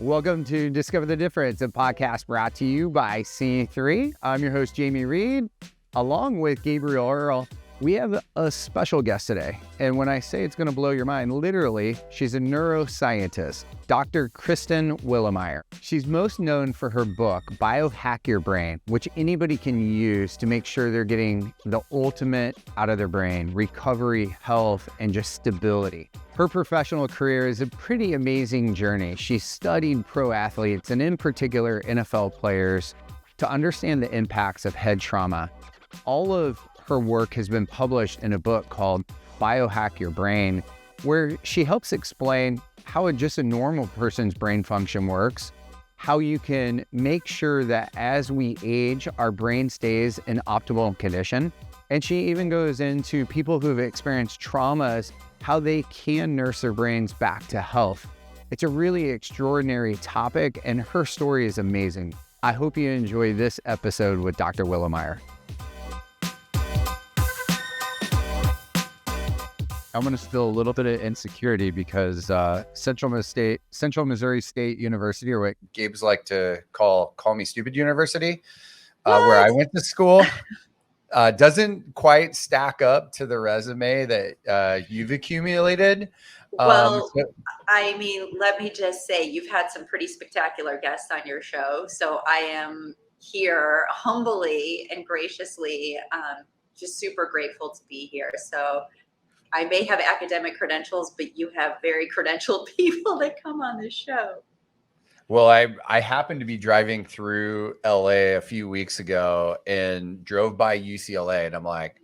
Welcome to Discover the Difference, a podcast brought to you by C3. I'm your host, Jamie Reed. Along with Gabriel Earl, we have a special guest today. And when I say it's going to blow your mind, literally, she's a neuroscientist, Dr. Kristen Willeumier. She's most known for her book, Biohack Your Brain, which anybody can use to make sure they're getting the ultimate out of their brain, recovery, health, and just stability. Her professional career is a pretty amazing journey. She's studied pro athletes, and in particular, NFL players, to understand the impacts of head trauma. All of her work has been published in a book called Biohack Your Brain, where she helps explain how just a normal person's brain function works, how you can make sure that as we age, our brain stays in optimal condition. And she even goes into people who've experienced traumas, how they can nurse their brains back to health. It's a really extraordinary topic, and her story is amazing. I hope you enjoy this episode with Dr. Willeumier. I'm going to spill a little bit of insecurity because Central Missouri State University, or what Gabe's like to call me stupid university, where I went to school, doesn't quite stack up to the resume that you've accumulated. I mean, let me just say, you've had some pretty spectacular guests on your show. So I am here humbly and graciously, just super grateful to be here. So I may have academic credentials, but you have very credentialed people that come on this show. Well, I happened to be driving through LA a few weeks ago and drove by UCLA, and I'm like,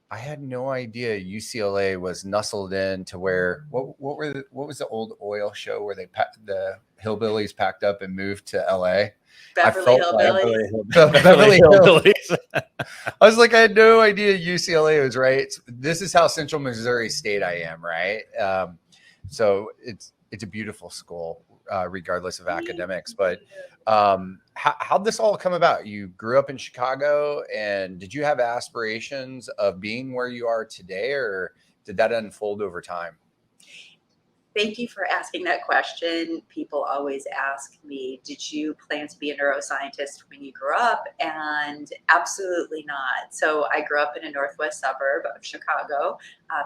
I had no idea UCLA was nestled in to where what was the old oil show where the hillbillies packed up and moved to LA? Beverly Hillbillies. Beverly Hillbillies. I was like, I had no idea UCLA was right. This is how Central Missouri State I am, right? So it's a beautiful school, regardless of academics. But how'd this all come about? You grew up in Chicago, and did you have aspirations of being where you are today, or did that unfold over time? Thank you for asking that question. People always ask me, did you plan to be a neuroscientist when you grew up? And absolutely not. So I grew up in a northwest suburb of Chicago,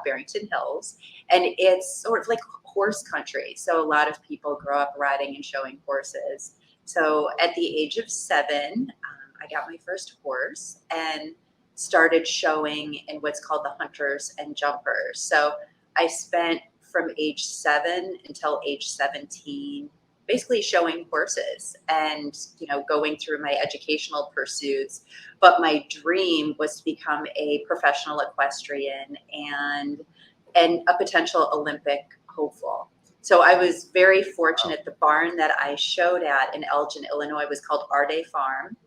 Barrington Hills, and it's sort of like horse country. So a lot of people grow up riding and showing horses. So at the age of 7, I got my first horse and started showing in what's called the hunters and jumpers. So I spent from age 7 until age 17, basically showing horses and, going through my educational pursuits. But my dream was to become a professional equestrian and a potential Olympic hopeful. So I was very fortunate. The barn that I showed at in Elgin, Illinois was called Arde Farm.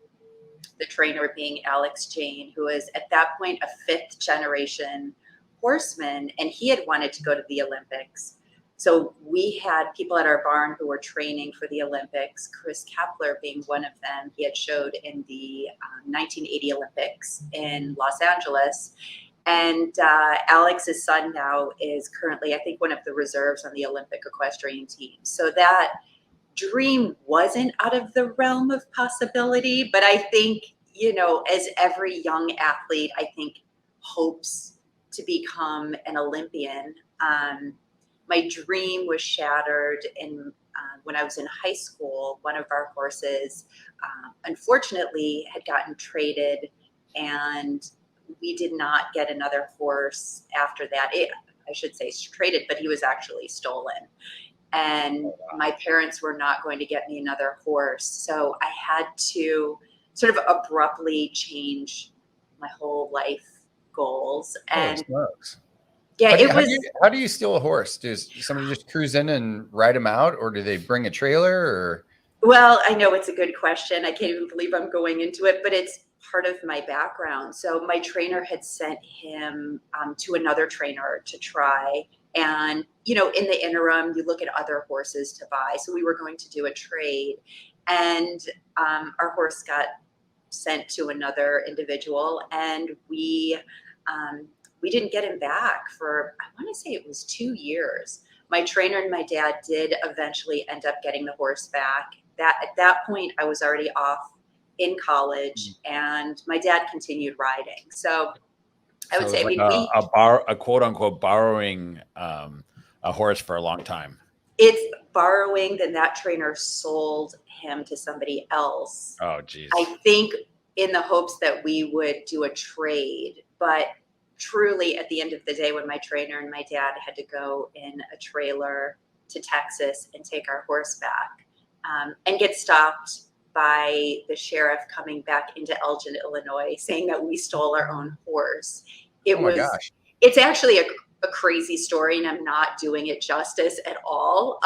The trainer being Alex Jane, who was at that point a 5th generation horseman, and he had wanted to go to the Olympics. So we had people at our barn who were training for the Olympics, Chris Kepler being one of them. He had showed in the 1980 Olympics in Los Angeles. And Alex's son now is currently, I think, one of the reserves on the Olympic equestrian team. So that dream wasn't out of the realm of possibility. But I think, as every young athlete, I think hopes to become an Olympian. My dream was shattered when I was in high school. One of our horses, unfortunately, had gotten traded, and we did not get another horse after that. I should say traded, but he was actually stolen. And my parents were not going to get me another horse. So I had to sort of abruptly change my whole life goals. And yeah, how do you steal a horse? Does somebody just cruise in and ride them out, or do they bring a trailer? Or well, I know it's a good question. I can't even believe I'm going into it, but it's part of my background. So my trainer had sent him to another trainer to try. And, in the interim, you look at other horses to buy. So we were going to do a trade, and our horse got sent to another individual, and we didn't get him back for, I want to say it was 2 years. My trainer and my dad did eventually end up getting the horseback. At that point, I was already off in college, and my dad continued riding. So I would So say, it's I like mean, a quote unquote borrowing a horse for a long time. it's borrowing, then that trainer sold him to somebody else. Oh, geez. I think in the hopes that we would do a trade, but truly at the end of the day, when my trainer and my dad had to go in a trailer to Texas and take our horse back, and get stopped by the sheriff coming back into Elgin, Illinois, saying that we stole our own horse. Gosh. It's actually a crazy story, and I'm not doing it justice at all.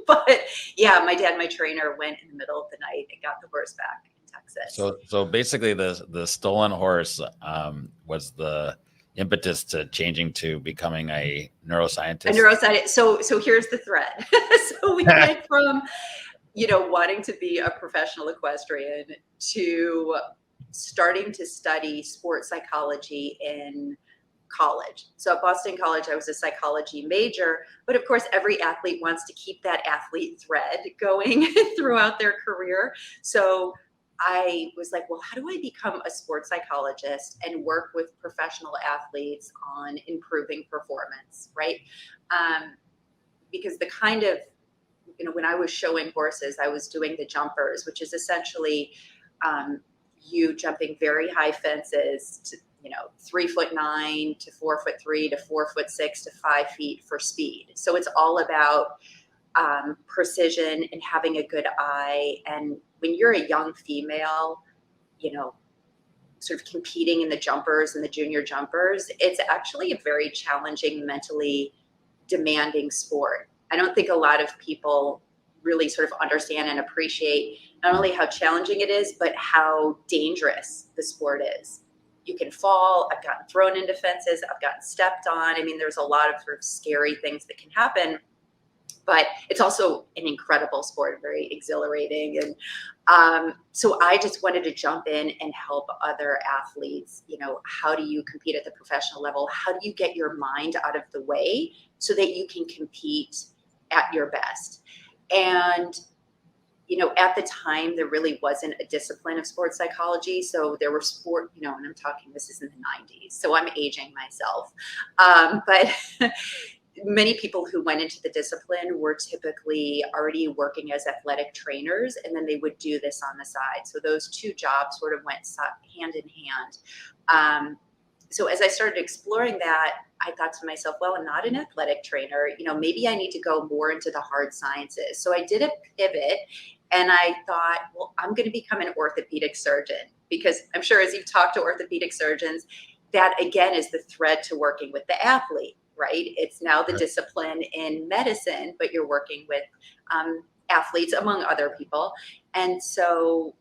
But yeah, my dad, my trainer, went in the middle of the night and got the horse back in Texas. So basically, the stolen horse was the impetus to changing to becoming a neuroscientist. A neuroscientist. So here's the thread. So we went from, wanting to be a professional equestrian to starting to study sports psychology in college. So at Boston College, I was a psychology major, but of course, every athlete wants to keep that athlete thread going throughout their career. So I was like, well, how do I become a sports psychologist and work with professional athletes on improving performance, right? Because the kind of, when I was showing horses, I was doing the jumpers, which is essentially you jumping very high fences to, 3'9" to 4'3" to 4'6" to 5 feet for speed. So it's all about precision and having a good eye. And when you're a young female, sort of competing in the jumpers and the junior jumpers, it's actually a very challenging, mentally demanding sport. I don't think a lot of people really sort of understand and appreciate not only how challenging it is, but how dangerous the sport is. You can fall. I've gotten thrown into fences. I've gotten stepped on. I mean, there's a lot of sort of scary things that can happen, but it's also an incredible sport, very exhilarating. And so I just wanted to jump in and help other athletes. How do you compete at the professional level? How do you get your mind out of the way so that you can compete at your best? And at the time, there really wasn't a discipline of sports psychology. So there were and I'm talking, this is in the 90s, so I'm aging myself. But many people who went into the discipline were typically already working as athletic trainers, and then they would do this on the side. So those two jobs sort of went hand in hand. So as I started exploring that, I thought to myself, well, I'm not an athletic trainer. Maybe I need to go more into the hard sciences. So I did a pivot, and I thought, well, I'm going to become an orthopedic surgeon, because I'm sure as you've talked to orthopedic surgeons, that again is the thread to working with the athlete, right? It's now the discipline in medicine, but you're working with athletes among other people. And so,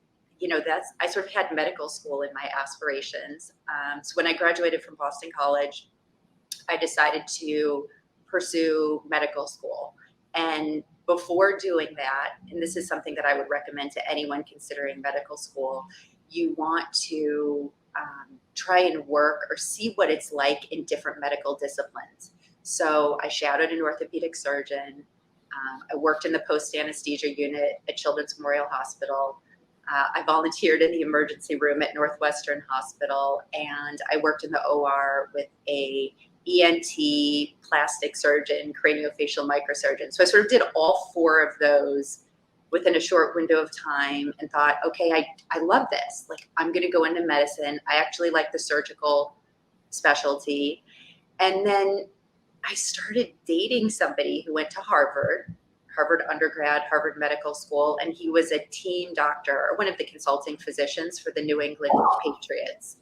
I sort of had medical school in my aspirations. So when I graduated from Boston College, I decided to pursue medical school. And before doing that, and this is something that I would recommend to anyone considering medical school, you want to try and work or see what it's like in different medical disciplines. So I shadowed an orthopedic surgeon. I worked in the post-anesthesia unit at Children's Memorial Hospital. I volunteered in the emergency room at Northwestern Hospital, and I worked in the OR with a ENT, plastic surgeon, craniofacial microsurgeon. So I sort of did all four of those within a short window of time and thought, okay, I love this. Like, I'm going to go into medicine. I actually like the surgical specialty. And then I started dating somebody who went to Harvard undergrad, Harvard Medical School, and he was a team doctor, or one of the consulting physicians for the New England Patriots.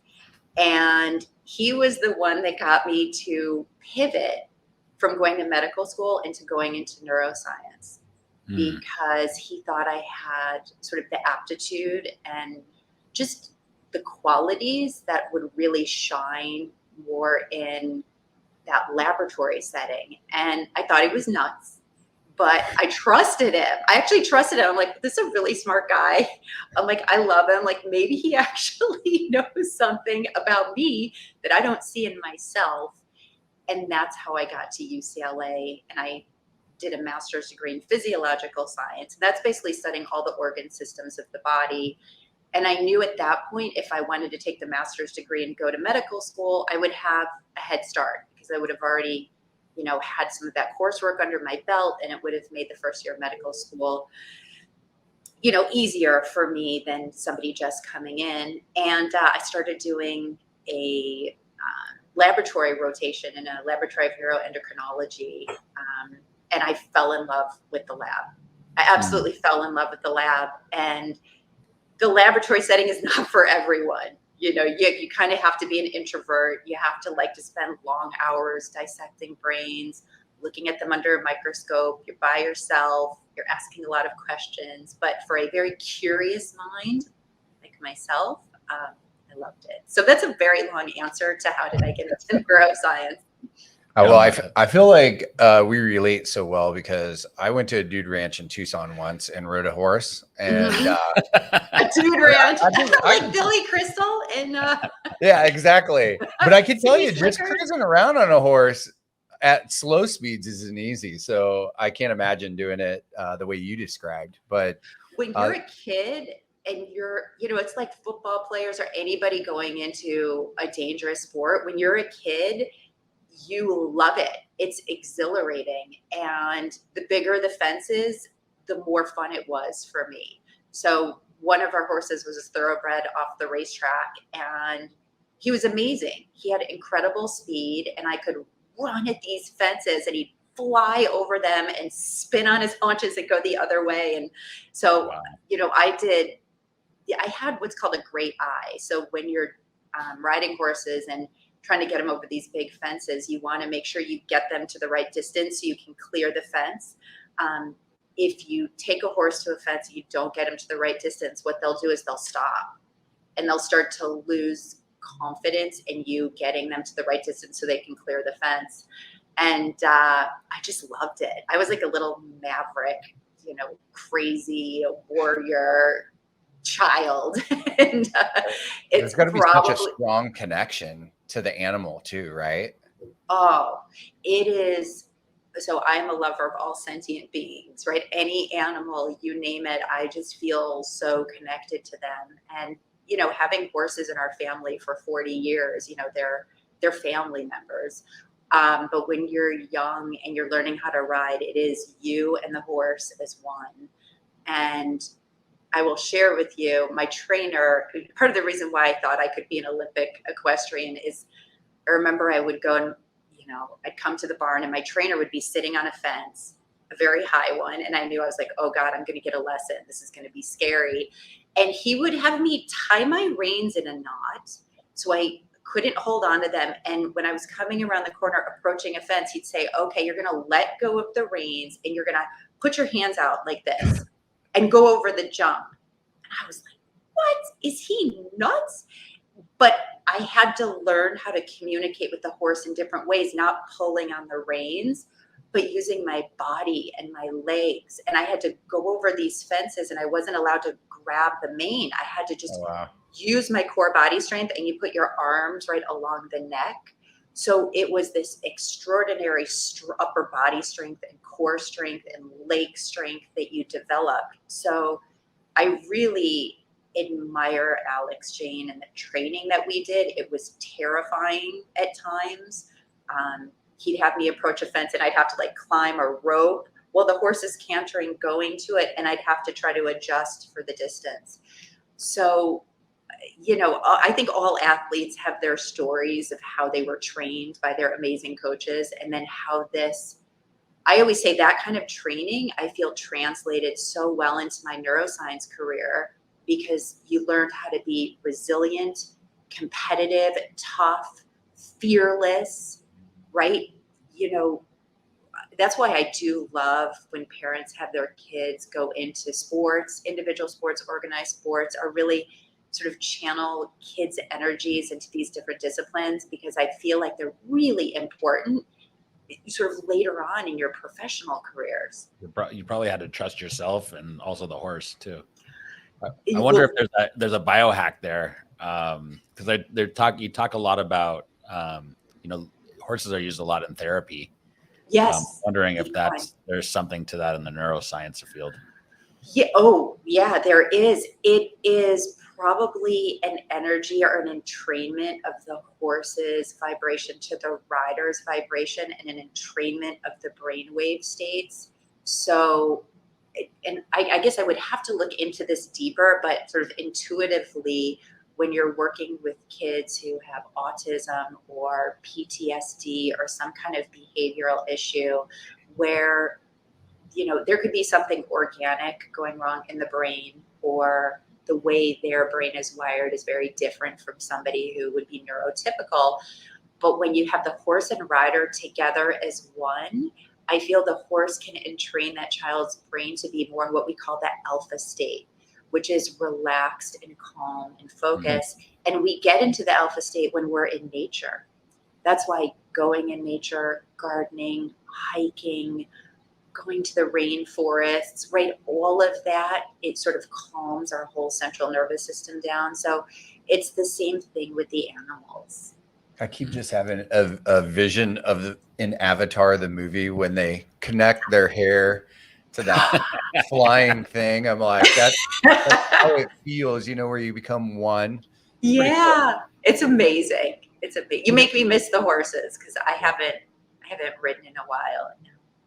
And he was the one that got me to pivot from going to medical school into going into neuroscience, because he thought I had sort of the aptitude and just the qualities that would really shine more in that laboratory setting. And I thought he was nuts, but I trusted him. I actually trusted him. I'm like, this is a really smart guy. I'm like, I love him. Like, maybe he actually knows something about me that I don't see in myself. And that's how I got to UCLA. And I did a master's degree in physiological science. That's basically studying all the organ systems of the body. And I knew at that point, if I wanted to take the master's degree and go to medical school, I would have a head start because I would have already, had some of that coursework under my belt, and it would have made the first year of medical school, easier for me than somebody just coming in. And I started doing a laboratory rotation in a laboratory of neuroendocrinology. And I fell in love with the lab. I absolutely fell in love with the lab. And the laboratory setting is not for everyone. You kind of have to be an introvert. You have to like to spend long hours dissecting brains, looking at them under a microscope. You're by yourself. You're asking a lot of questions. But for a very curious mind like myself, I loved it. So that's a very long answer to how did I get into neuroscience. Well, I feel like we relate so well because I went to a dude ranch in Tucson once and rode a horse. And a dude ranch, like Billy Crystal and yeah, exactly. But I can tell you, just cruising around on a horse at slow speeds isn't easy. So I can't imagine doing it the way you described. But when you're a kid and it's like football players or anybody going into a dangerous sport. When you're a kid, you love it. It's exhilarating. And the bigger the fences, the more fun it was for me. So one of our horses was a thoroughbred off the racetrack, and he was amazing. He had incredible speed, and I could run at these fences and he'd fly over them and spin on his haunches and go the other way. And so, I had what's called a great eye. So when you're riding horses and trying to get them over these big fences, you want to make sure you get them to the right distance so you can clear the fence. If you take a horse to a fence and you don't get them to the right distance, what they'll do is they'll stop and they'll start to lose confidence in you getting them to the right distance so they can clear the fence. And I just loved it. I was like a little maverick, crazy warrior child. And it's got to be such a strong connection to the animal too, right? Oh, it is. So I'm a lover of all sentient beings, right? Any animal, you name it, I just feel so connected to them. And, having horses in our family for 40 years, they're family members. But when you're young and you're learning how to ride, it is you and the horse as one. And I will share with you, my trainer, part of the reason why I thought I could be an Olympic equestrian is I remember I would go and, I'd come to the barn and my trainer would be sitting on a fence, a very high one. And I knew I was like, oh God, I'm going to get a lesson. This is going to be scary. And he would have me tie my reins in a knot so I couldn't hold on to them. And when I was coming around the corner, approaching a fence, he'd say, okay, you're going to let go of the reins and you're going to put your hands out like this and go over the jump. And I was like, what? Is he nuts? But I had to learn how to communicate with the horse in different ways, not pulling on the reins, but using my body and my legs. And I had to go over these fences and I wasn't allowed to grab the mane. I had to just use my core body strength, and you put your arms right along the neck. So it was this extraordinary upper body strength and core strength and leg strength that you develop. So I really admire Alex Jane and the training that we did. It was terrifying at times. He'd have me approach a fence and I'd have to like climb a rope while the horse is cantering going to it, and I'd have to try to adjust for the distance. So, I think all athletes have their stories of how they were trained by their amazing coaches, and then how I always say that kind of training, I feel translated so well into my neuroscience career, because you learned how to be resilient, competitive, tough, fearless, right? That's why I do love when parents have their kids go into sports, individual sports, organized sports, or really sort of channel kids' energies into these different disciplines, because I feel like they're really important sort of later on in your professional careers. You probably had to trust yourself and also the horse too. I wonder if there's a biohack there, because you talk a lot about horses are used a lot in therapy, Yes. Wondering if there's something to that in the neuroscience field. Yeah. Oh, yeah, there is. It is probably an energy or an entrainment of the horse's vibration to the rider's vibration and an entrainment of the brainwave states. So, and I guess I would have to look into this deeper, but sort of intuitively, when you're working with kids who have autism or PTSD or some kind of behavioral issue where there could be something organic going wrong in the brain, or the way their brain is wired is very different from somebody who would be neurotypical. But when you have the horse and rider together as one, I feel the horse can entrain that child's brain to be more in what we call that alpha state, which is relaxed and calm and focused. Mm-hmm. And we get into the alpha state when we're in nature. That's why going in nature, gardening, hiking, going to the rainforests, right? All of that, it sort of calms our whole central nervous system down. So it's the same thing with the animals. I keep just having a vision of in Avatar, the movie, when they connect their hair to that flying thing. I'm like, that's how it feels, where you become one. Yeah, cool. It's amazing. You make me miss the horses because I haven't ridden in a while.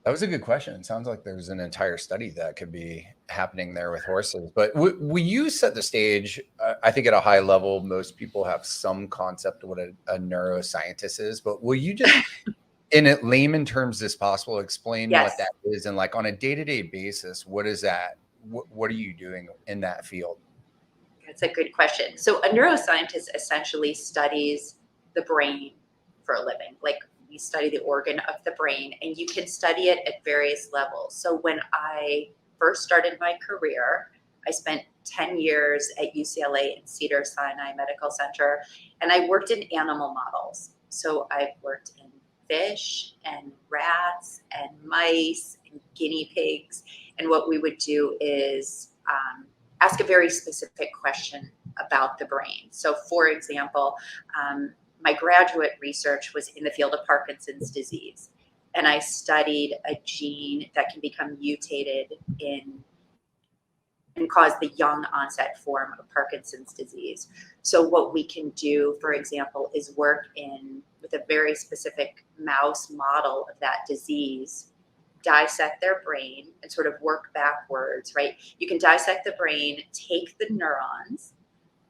That was a good question. It sounds like there's an entire study that could be happening there with horses. But will you set the stage? I think at a high level, most people have some concept of what a neuroscientist is. But will you just, in layman terms as possible, explain what that is? And like on a day-to-day basis, what is that? What are you doing in that field? That's a good question. So a neuroscientist essentially studies the brain for a living. Like, we study the organ of the brain, and you can study it at various levels. So when I first started my career, I spent 10 years at UCLA and Cedars-Sinai Medical Center, and I worked in animal models. So I've worked in fish and rats and mice and guinea pigs. And what we would do is ask a very specific question about the brain. So for example, my graduate research was in the field of Parkinson's disease, and I studied a gene that can become mutated and cause the young onset form of Parkinson's disease. So what we can do, for example, is work with a very specific mouse model of that disease, dissect their brain and sort of work backwards, right? You can dissect the brain, take the neurons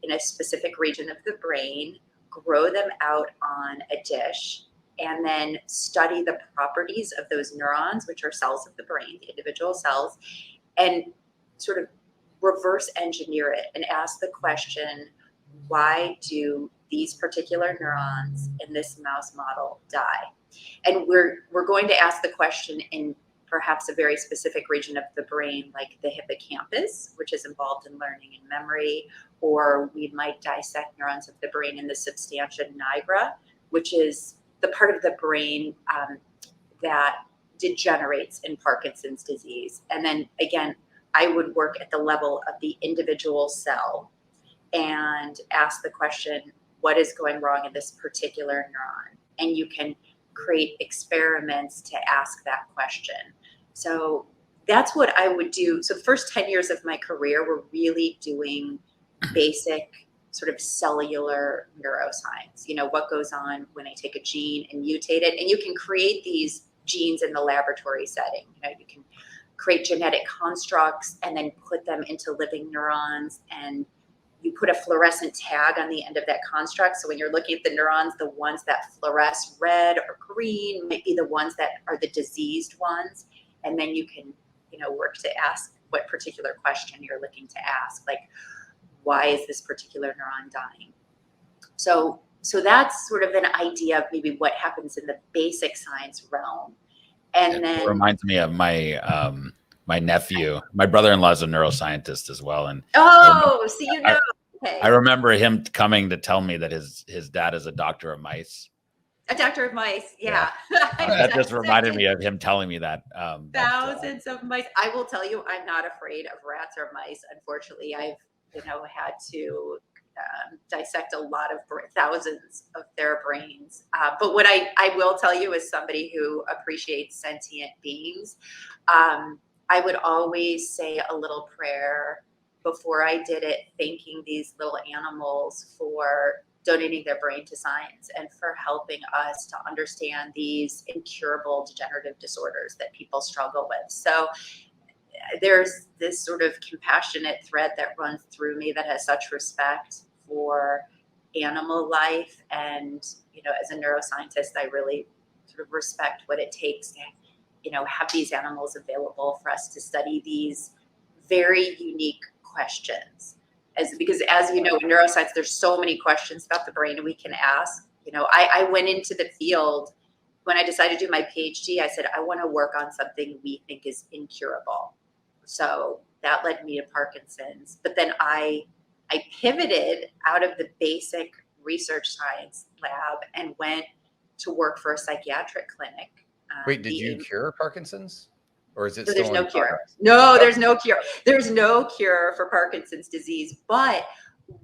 in a specific region of the brain, grow them out on a dish, and then study the properties of those neurons, which are cells of the brain, the individual cells, and sort of reverse engineer it and ask the question, why do these particular neurons in this mouse model die? And we're going to ask the question in perhaps a very specific region of the brain, like the hippocampus, which is involved in learning and memory, or we might dissect neurons of the brain in the substantia nigra, which is the part of the brain that degenerates in Parkinson's disease. And then again, I would work at the level of the individual cell and ask the question, what is going wrong in this particular neuron? And you can create experiments to ask that question. So that's what I would do. So the first 10 years of my career were really doing basic sort of cellular neuroscience. What goes on when I take a gene and mutate it. And you can create these genes in the laboratory setting. You can create genetic constructs and then put them into living neurons, and you put a fluorescent tag on the end of that construct. So when you're looking at the neurons, the ones that fluoresce red or green might be the ones that are the diseased ones. And then you can, work to ask what particular question you're looking to ask, like, why is this particular neuron dying? So that's sort of an idea of maybe what happens in the basic science realm. And then it reminds me of my my nephew. My brother-in-law is a neuroscientist as well, and okay. I remember him coming to tell me that his dad is a doctor of mice. A doctor of mice, yeah. That just reminded me of him telling me that. Thousands of mice. I will tell you, I'm not afraid of rats or mice. Unfortunately, I've had to dissect a lot of thousands of their brains. But what I will tell you, as somebody who appreciates sentient beings, I would always say a little prayer before I did it, thanking these little animals for donating their brain to science and for helping us to understand these incurable degenerative disorders that people struggle with. So there's this sort of compassionate thread that runs through me that has such respect for animal life. And, as a neuroscientist, I really sort of respect what it takes to, have these animals available for us to study these very unique questions. Because as you know, in neuroscience, there's so many questions about the brain we can ask. I went into the field when I decided to do my PhD. I said, I want to work on something we think is incurable. So that led me to Parkinson's. But then I pivoted out of the basic research science lab and went to work for a psychiatric clinic. Wait, did you cure Parkinson's? Or is it So still there's no in cure. progress? No, there's no cure. There's no cure for Parkinson's disease. But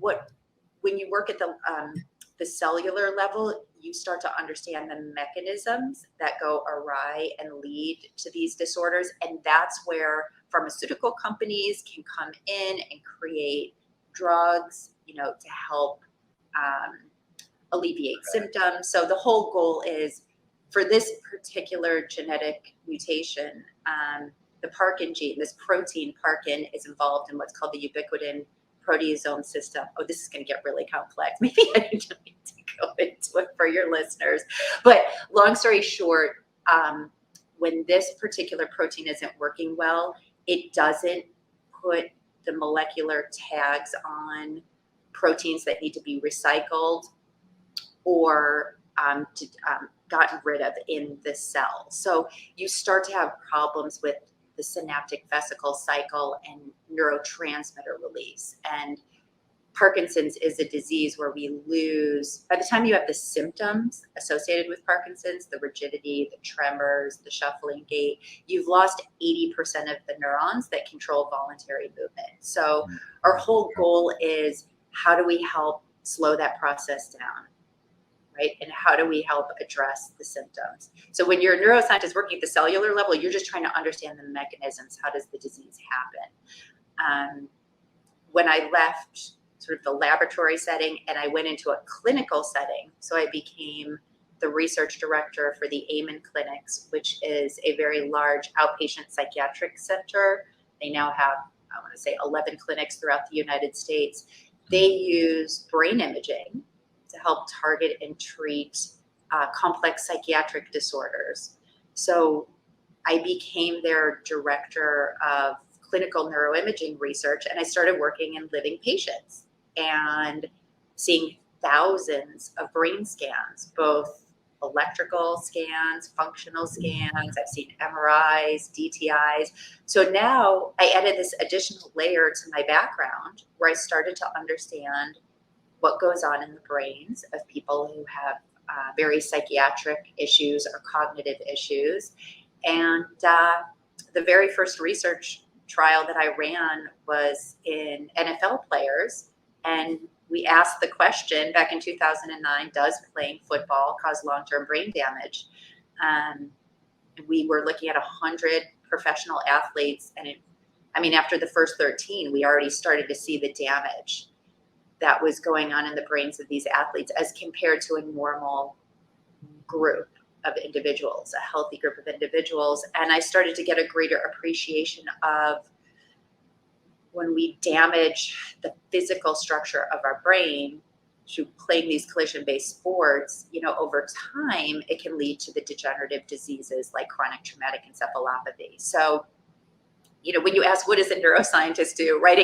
when you work at the cellular level, you start to understand the mechanisms that go awry and lead to these disorders. And that's where pharmaceutical companies can come in and create drugs, to help alleviate symptoms. So the whole goal is, for this particular genetic mutation, the Parkin gene, this protein Parkin, is involved in what's called the ubiquitin proteasome system. Oh, this is going to get really complex. Maybe I don't need to go into it for your listeners. But long story short, when this particular protein isn't working well, it doesn't put the molecular tags on proteins that need to be recycled or gotten rid of in the cell. So you start to have problems with the synaptic vesicle cycle and neurotransmitter release. And Parkinson's is a disease where we lose, by the time you have the symptoms associated with Parkinson's, the rigidity, the tremors, the shuffling gait, you've lost 80% of the neurons that control voluntary movement. So our whole goal is, how do we help slow that process down? Right? And how do we help address the symptoms? So when you're a neuroscientist working at the cellular level, you're just trying to understand the mechanisms. How does the disease happen? When I left sort of the laboratory setting and I went into a clinical setting, so I became the research director for the Amen Clinics, which is a very large outpatient psychiatric center. They now have, I want to say, 11 clinics throughout the United States. They use brain imaging to help target and treat complex psychiatric disorders. So I became their director of clinical neuroimaging research, and I started working in living patients and seeing thousands of brain scans, both electrical scans, functional scans. I've seen MRIs, DTIs. So now I added this additional layer to my background where I started to understand what goes on in the brains of people who have various psychiatric issues or cognitive issues. And the very first research trial that I ran was in NFL players. And we asked the question back in 2009, does playing football cause long-term brain damage? We were looking at 100 professional athletes. And after the first 13, we already started to see the damage that was going on in the brains of these athletes as compared to a normal group of individuals, a healthy group of individuals. And I started to get a greater appreciation of, when we damage the physical structure of our brain through playing these collision-based sports, over time, it can lead to the degenerative diseases like chronic traumatic encephalopathy. So, when you ask, what does a neuroscientist do, right?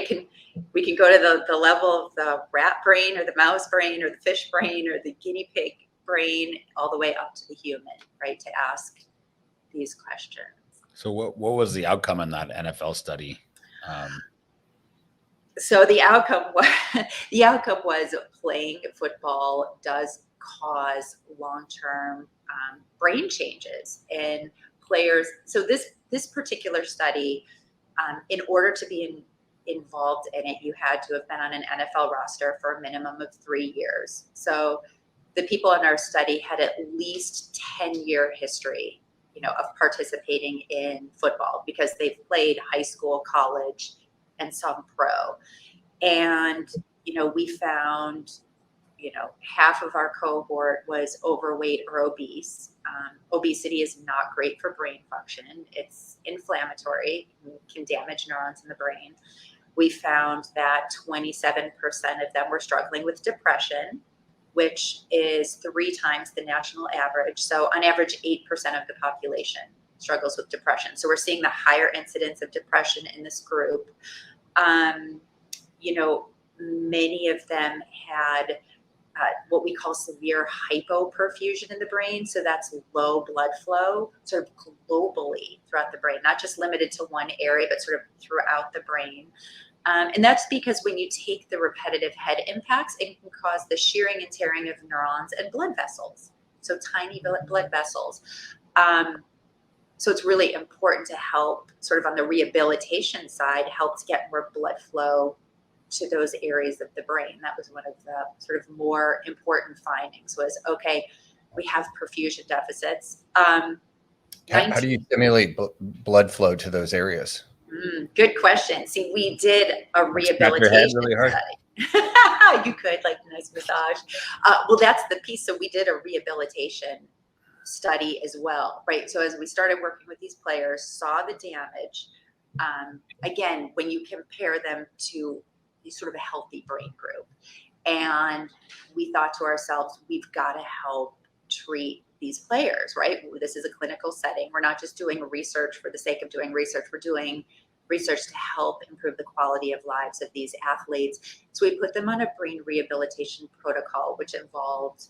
We can go to the level of the rat brain or the mouse brain or the fish brain or the guinea pig brain, all the way up to the human, right? To ask these questions. So what was the outcome in that NFL study? So the outcome was playing football does cause long-term brain changes in players. So this particular study, in order to be involved in it, you had to have been on an NFL roster for a minimum of 3 years. So the people in our study had at least 10-year history, of participating in football because they've played high school, college, and some pro. And, we found, half of our cohort was overweight or obese. Obesity is not great for brain function. It's inflammatory, can damage neurons in the brain. We found that 27% of them were struggling with depression, which is 3 times the national average. So on average, 8% of the population struggles with depression. So we're seeing the higher incidence of depression in this group. Many of them had what we call severe hypoperfusion in the brain. So that's low blood flow sort of globally throughout the brain, not just limited to one area, but sort of throughout the brain. And that's because when you take the repetitive head impacts, it can cause the shearing and tearing of neurons and blood vessels. So tiny blood vessels. So it's really important to help sort of on the rehabilitation side, help to get more blood flow to those areas of the brain. That was one of the sort of more important findings was, okay, we have perfusion deficits. How do you stimulate blood flow to those areas? Good question. See, we did a rehabilitation really hard. study. You could, like nice massage. Well, that's the piece. So we did a rehabilitation study as well, right? So as we started working with these players, saw the damage. Again, when you compare them to sort of a healthy brain group, and we thought to ourselves, we've got to help treat these players, right? This is a clinical setting. We're not just doing research for the sake of doing research. We're doing research to help improve the quality of lives of these athletes. So we put them on a brain rehabilitation protocol, which involved,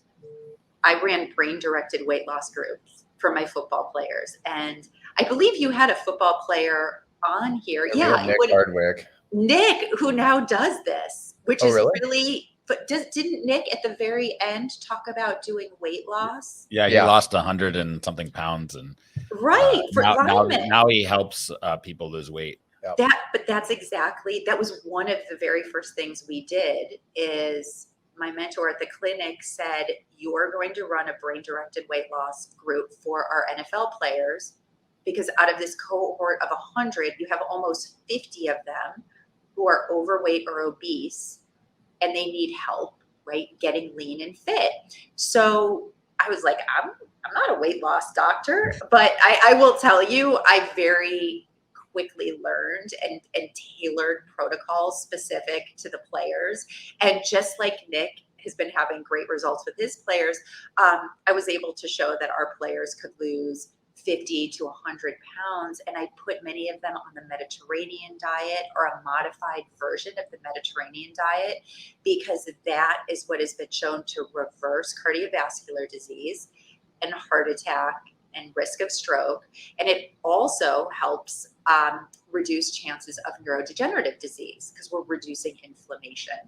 I ran brain-directed weight loss groups for my football players. And I believe you had a football player on here. Yeah, Nick Hardwick. Nick, who now does this, which is really? But didn't Nick at the very end talk about doing weight loss? Yeah, he lost 100 and something pounds, and now he helps people lose weight. Yep. That was one of the very first things we did. Is my mentor at the clinic said, "You're going to run a brain-directed weight loss group for our NFL players, because out of this cohort of 100, you have almost 50 of them who are overweight or obese, and they need help, right, getting lean and fit." So I was like, I'm not a weight loss doctor, but I will tell you, I very quickly learned and tailored protocols specific to the players. And just like Nick has been having great results with his players, I was able to show that our players could lose 50 to 100 pounds. And I put many of them on the Mediterranean diet or a modified version of the Mediterranean diet, because that is what has been shown to reverse cardiovascular disease and heart attack and risk of stroke. And it also helps reduce chances of neurodegenerative disease because we're reducing inflammation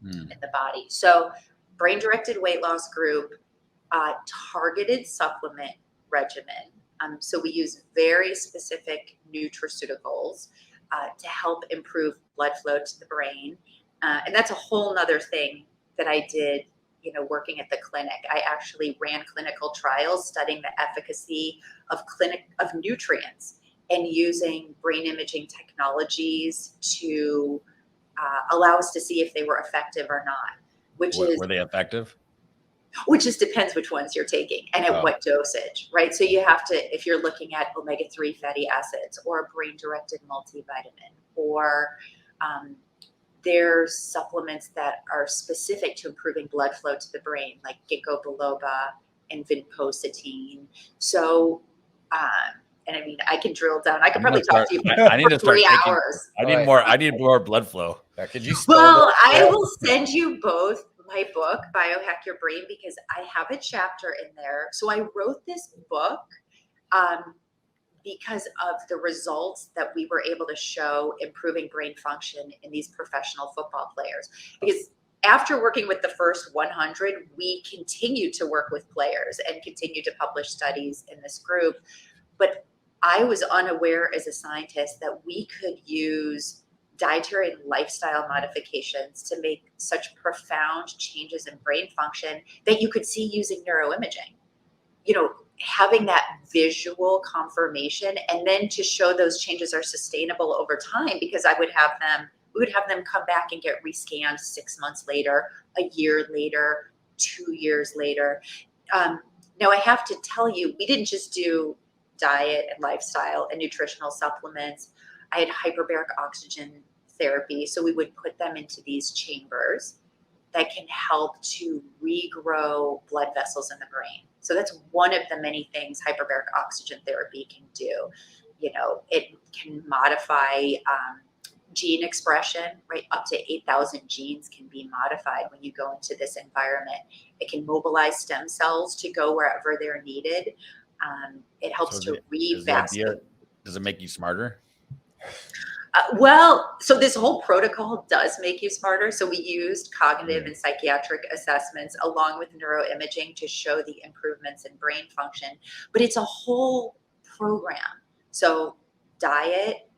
in the body. So brain-directed weight loss group, targeted supplement regimen. So we use very specific nutraceuticals to help improve blood flow to the brain. And that's a whole nother thing that I did, working at the clinic. I actually ran clinical trials studying the efficacy of nutrients and using brain imaging technologies to allow us to see if they were effective or not. Were they effective? Which just depends which ones you're taking and at what dosage, right? So you have to, if you're looking at omega-3 fatty acids or a brain-directed multivitamin, or there's supplements that are specific to improving blood flow to the brain, like ginkgo biloba and vinpocetine. So, and I mean, I can drill down. I could probably talk to you for 3 hours. I need more blood flow. Could you? Well, I will send you both my book, Biohack Your Brain, because I have a chapter in there. So I wrote this book because of the results that we were able to show improving brain function in these professional football players. Because after working with the first 100, we continued to work with players and continue to publish studies in this group. But I was unaware as a scientist that we could use dietary and lifestyle modifications to make such profound changes in brain function that you could see using neuroimaging. Having that visual confirmation, and then to show those changes are sustainable over time, because we would have them come back and get rescanned 6 months later, a year later, 2 years later. Now I have to tell you, we didn't just do diet and lifestyle and nutritional supplements. I had hyperbaric oxygen therapy. So we would put them into these chambers that can help to regrow blood vessels in the brain. So that's one of the many things hyperbaric oxygen therapy can do. It can modify gene expression, right? Up to 8,000 genes can be modified when you go into this environment. It can mobilize stem cells to go wherever they're needed. It helps to revascularize. Does it make you smarter? So this whole protocol does make you smarter. So we used cognitive and psychiatric assessments along with neuroimaging to show the improvements in brain function, but it's a whole program. So diet,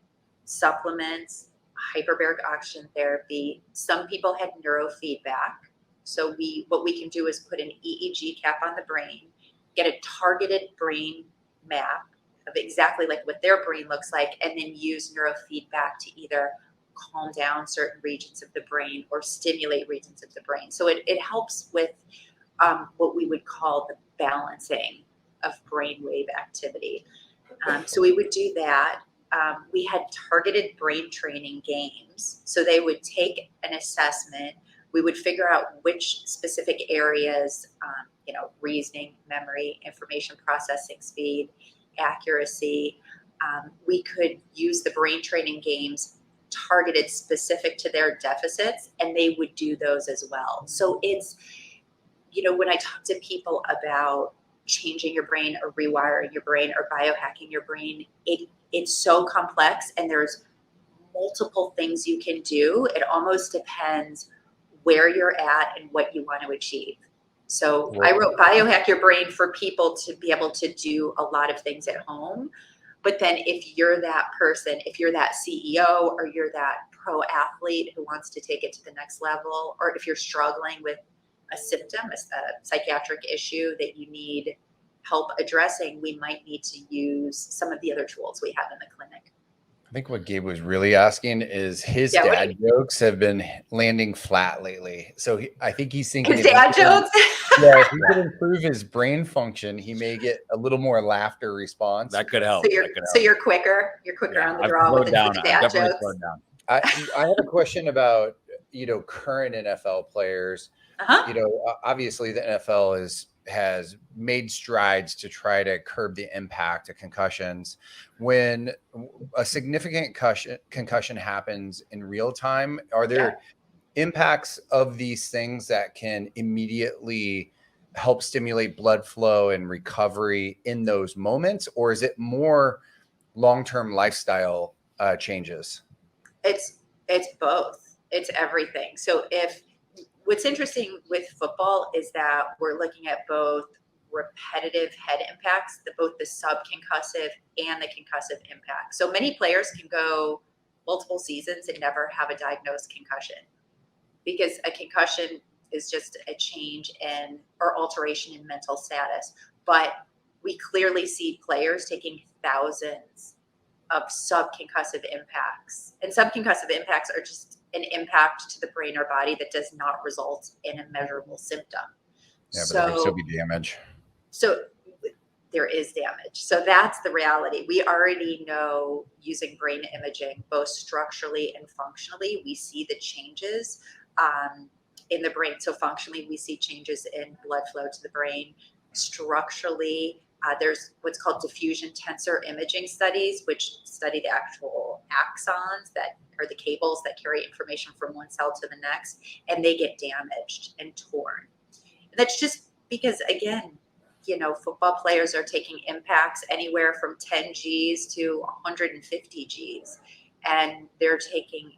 supplements, hyperbaric oxygen therapy. Some people had neurofeedback. So what we can do is put an EEG cap on the brain, get a targeted brain map of exactly like what their brain looks like, and then use neurofeedback to either calm down certain regions of the brain or stimulate regions of the brain. So it helps with what we would call the balancing of brainwave activity. So we would do that. We had targeted brain training games. So they would take an assessment. We would figure out which specific areas, reasoning, memory, information processing speed, accuracy. We could use the brain training games targeted specific to their deficits, and they would do those as well. So it's, when I talk to people about changing your brain or rewiring your brain or biohacking your brain, it's so complex, and there's multiple things you can do. It almost depends where you're at and what you want to achieve. So I wrote Biohack Your Brain for people to be able to do a lot of things at home. But then if you're that person, if you're that CEO or you're that pro athlete who wants to take it to the next level, or if you're struggling with a symptom, a psychiatric issue that you need help addressing, we might need to use some of the other tools we have in the clinic. I think what Gabe was really asking is his dad jokes have been landing flat lately. So I think he's thinking his dad jokes. If he could improve his brain function, he may get a little more laughter response. That could help. So you're quicker. You're quicker on the draw with the dad jokes. I have a question about current NFL players. Obviously the NFL has made strides to try to curb the impact of concussions. When a significant concussion happens in real time, are there impacts of these things that can immediately help stimulate blood flow and recovery in those moments? Or is it more long-term lifestyle changes? It's both. It's everything. So what's interesting with football is that we're looking at both repetitive head impacts, both the subconcussive and the concussive impact. So many players can go multiple seasons and never have a diagnosed concussion, because a concussion is just a change in or alteration in mental status. But we clearly see players taking thousands of subconcussive impacts. And subconcussive impacts are just an impact to the brain or body that does not result in a measurable symptom. Yeah, but there could still be damage. So there is damage. So that's the reality. We already know using brain imaging, both structurally and functionally, we see the changes in the brain. So functionally, we see changes in blood flow to the brain. Structurally, there's what's called diffusion tensor imaging studies, which study the actual axons that are the cables that carry information from one cell to the next, and they get damaged and torn. And that's just because, again, football players are taking impacts anywhere from 10 Gs to 150 Gs. And they're taking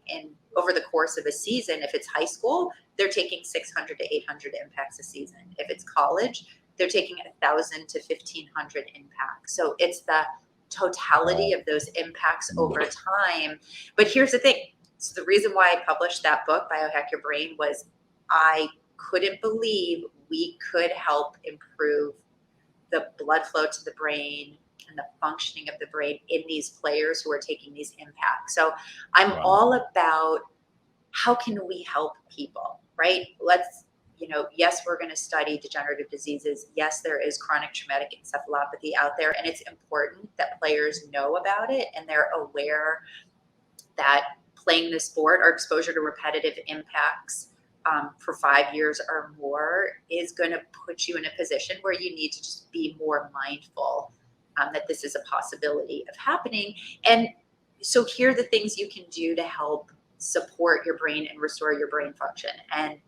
over the course of a season, if it's high school, they're taking 600 to 800 impacts a season. If it's college, they're taking 1,000 to 1,500 impacts. So it's the totality of those impacts over time. But here's the thing. So the reason why I published that book, Biohack Your Brain, was I couldn't believe we could help improve the blood flow to the brain and the functioning of the brain in these players who are taking these impacts. So I'm all about how can we help people, right? Let's, yes, we're going to study degenerative diseases. Yes, there is chronic traumatic encephalopathy out there, and it's important that players know about it and they're aware that playing the sport or exposure to repetitive impacts for 5 years or more is going to put you in a position where you need to just be more mindful that this is a possibility of happening. And so here are the things you can do to help support your brain and restore your brain function. And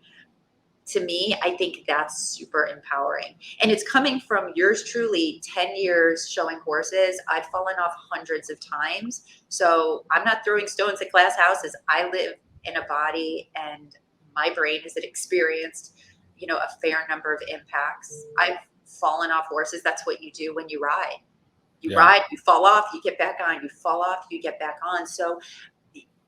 to me, I think that's super empowering. And it's coming from yours truly, 10 years showing horses. I've fallen off hundreds of times. So I'm not throwing stones at glass houses. I live in a body and my brain has experienced, a fair number of impacts. I've fallen off horses. That's what you do when you ride. You ride, you fall off, you get back on, you fall off, you get back on. So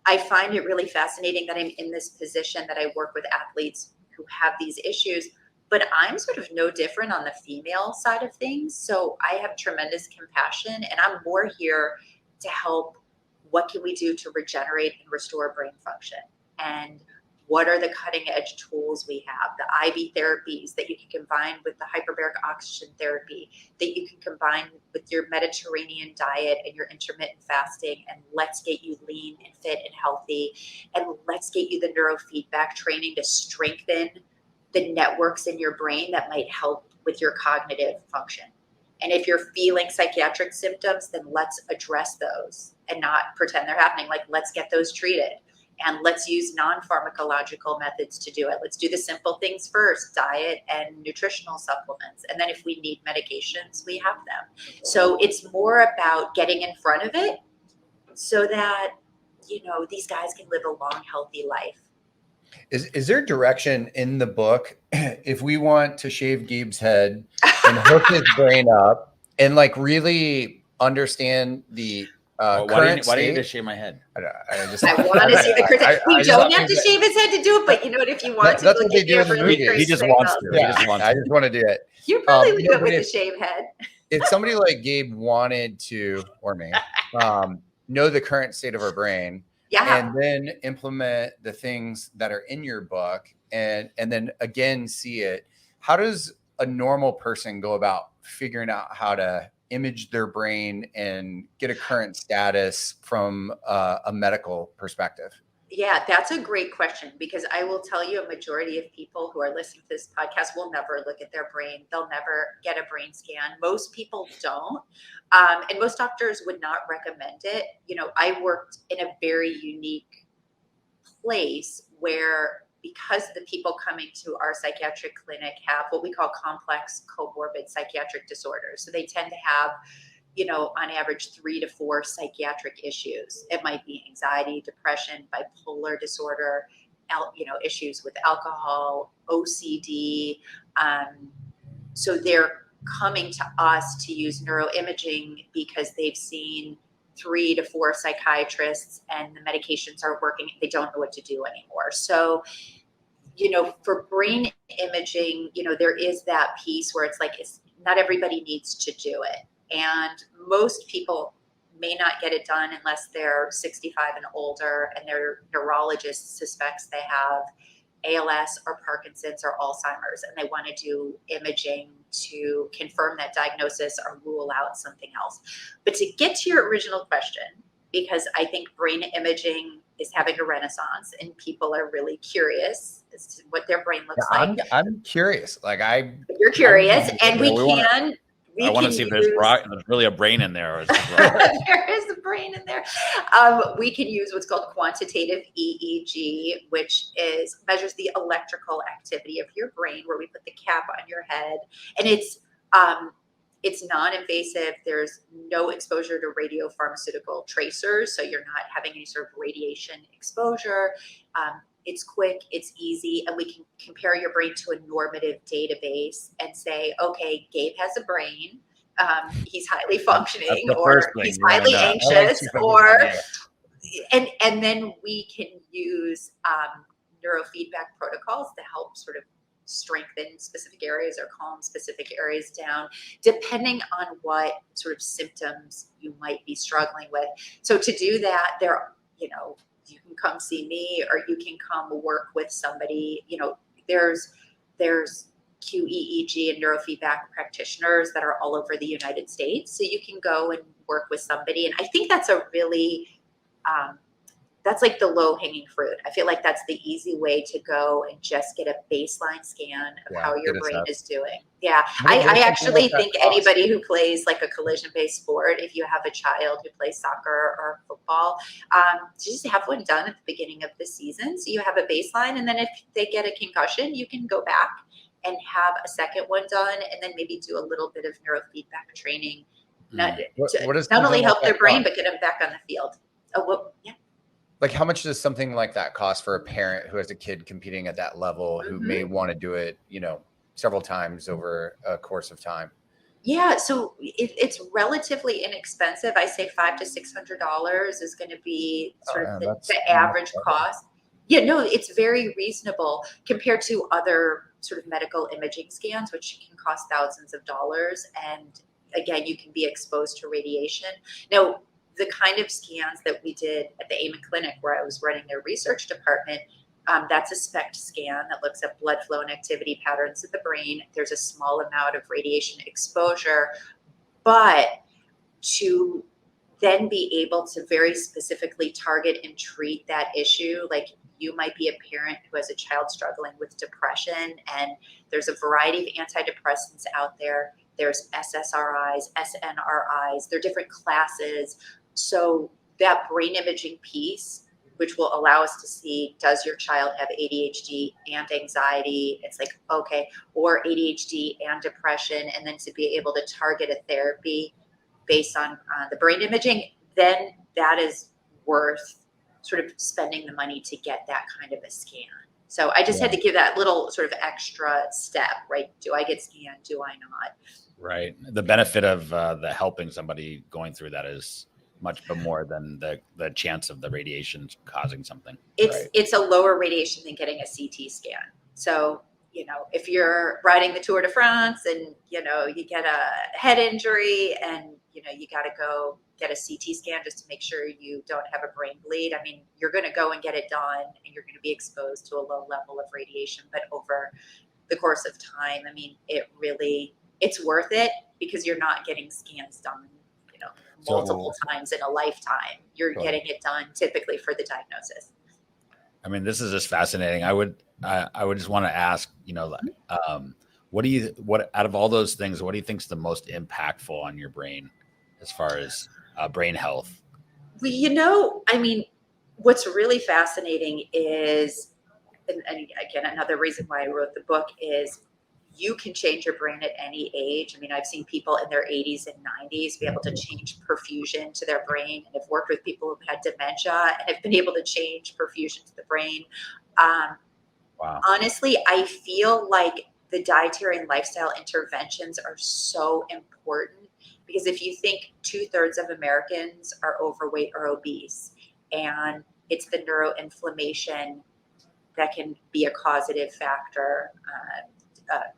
I find it really fascinating that I'm in this position that I work with athletes who have these issues, but I'm sort of no different on the female side of things. So I have tremendous compassion, and I'm more here to help. What can we do to regenerate and restore brain function? And what are the cutting edge tools we have? The IV therapies that you can combine with the hyperbaric oxygen therapy, that you can combine with your Mediterranean diet and your intermittent fasting, and let's get you lean and fit and healthy. And let's get you the neurofeedback training to strengthen the networks in your brain that might help with your cognitive function. And if you're feeling psychiatric symptoms, then let's address those and not pretend they're happening. Like, let's get those treated. And let's use non-pharmacological methods to do it. Let's do the simple things first, diet and nutritional supplements. And then if we need medications, we have them. So it's more about getting in front of it so that, these guys can live a long, healthy life. Is there direction in the book if we want to shave Gabe's head and hook his brain up and really understand the why do you need to shave my head? I want to see the Kristen. We don't have to shave his head to do it, but if you want to, that's what they do in the movie. He just wants to. Yeah, I just want to do it. You're probably good with the shave head. If somebody like Gabe wanted to, or me, know the current state of our brain, and then implement the things that are in your book, and then again see it, how does a normal person go about figuring out how to image their brain and get a current status from a medical perspective? Yeah, that's a great question, because I will tell you a majority of people who are listening to this podcast will never look at their brain. They'll never get a brain scan. Most people don't. And most doctors would not recommend it. I worked in a very unique place where, because the people coming to our psychiatric clinic have what we call complex comorbid psychiatric disorders. So they tend to have, on average 3 to 4 psychiatric issues. It might be anxiety, depression, bipolar disorder, issues with alcohol, OCD. So they're coming to us to use neuroimaging because they've seen 3 to 4 psychiatrists and the medications aren't working. They don't know what to do anymore. So, for brain imaging, there is that piece where it's not everybody needs to do it. And most people may not get it done unless they're 65 and older and their neurologist suspects they have ALS or Parkinson's or Alzheimer's, and they want to do imaging to confirm that diagnosis or rule out something else. But to get to your original question, because I think brain imaging is having a renaissance and people are really curious as to what their brain looks like. I'm curious. You're curious, and we can. I want to see if there's really a brain in there. Or there is a brain in there. We can use what's called quantitative EEG, which measures the electrical activity of your brain, where we put the cap on your head, and it's non-invasive. There's no exposure to radiopharmaceutical tracers, so you're not having any sort of radiation exposure. It's quick, it's easy, and we can compare your brain to a normative database and say, okay, Gabe has a brain, he's highly functioning, or he's highly anxious, or and then we can use neurofeedback protocols to help sort of strengthen specific areas or calm specific areas down, depending on what sort of symptoms you might be struggling with. So to do that, you can come see me, or you can come work with somebody. There's QEEG and neurofeedback practitioners that are all over the United States. So you can go and work with somebody. And I think that's a really, that's like the low hanging fruit. I feel like that's the easy way to go and just get a baseline scan of how your brain is doing. Yeah. I actually think anybody who plays like a collision based sport, if you have a child who plays soccer or football, just have one done at the beginning of the season. So you have a baseline, and then if they get a concussion, you can go back and have a second one done, and then maybe do a little bit of neurofeedback training, not only help their brain, but get them back on the field. Yeah. Like, how much does something like that cost for a parent who has a kid competing at that level, who may want to do it, several times over a course of time? Yeah, so it's relatively inexpensive. I say $500 to $600 is going to be sort of the average cost. Yeah, no, it's very reasonable compared to other sort of medical imaging scans, which can cost thousands of dollars. And again, you can be exposed to radiation. Now, the kind of scans that we did at the Amen Clinic, where I was running their research department, that's a SPECT scan that looks at blood flow and activity patterns in the brain. There's a small amount of radiation exposure, but to then be able to very specifically target and treat that issue, like you might be a parent who has a child struggling with depression, and there's a variety of antidepressants out there. There's SSRIs, SNRIs, they're different classes. So that brain imaging piece, which will allow us to see, does your child have ADHD and anxiety? It's like, okay, or ADHD and depression, and then to be able to target a therapy based on the brain imaging, then that is worth sort of spending the money to get that kind of a scan. So I just had to give that little sort of extra step, right? Do I get scanned? Do I not? Right. The benefit of the helping somebody going through that is much more than the chance of the radiation causing something. It's a lower radiation than getting a CT scan. So, if you're riding the Tour de France and, you get a head injury and, you got to go get a CT scan just to make sure you don't have a brain bleed. I mean, you're going to go and get it done, and you're going to be exposed to a low level of radiation. But over the course of time, I mean, it's worth it, because you're not getting scans done, multiple times in a lifetime. You're getting it done typically for the diagnosis. I mean, this is just fascinating. I would just want to ask, what out of all those things, what do you think is the most impactful on your brain as far as brain health? Well, I mean, what's really fascinating is, and again, another reason why I wrote the book is, you can change your brain at any age. I mean, I've seen people in their 80s and 90s be able to change perfusion to their brain, and have worked with people who've had dementia and have been able to change perfusion to the brain. Wow. Honestly, I feel like the dietary and lifestyle interventions are so important, because if you think 2/3 of Americans are overweight or obese, and it's the neuroinflammation that can be a causative factor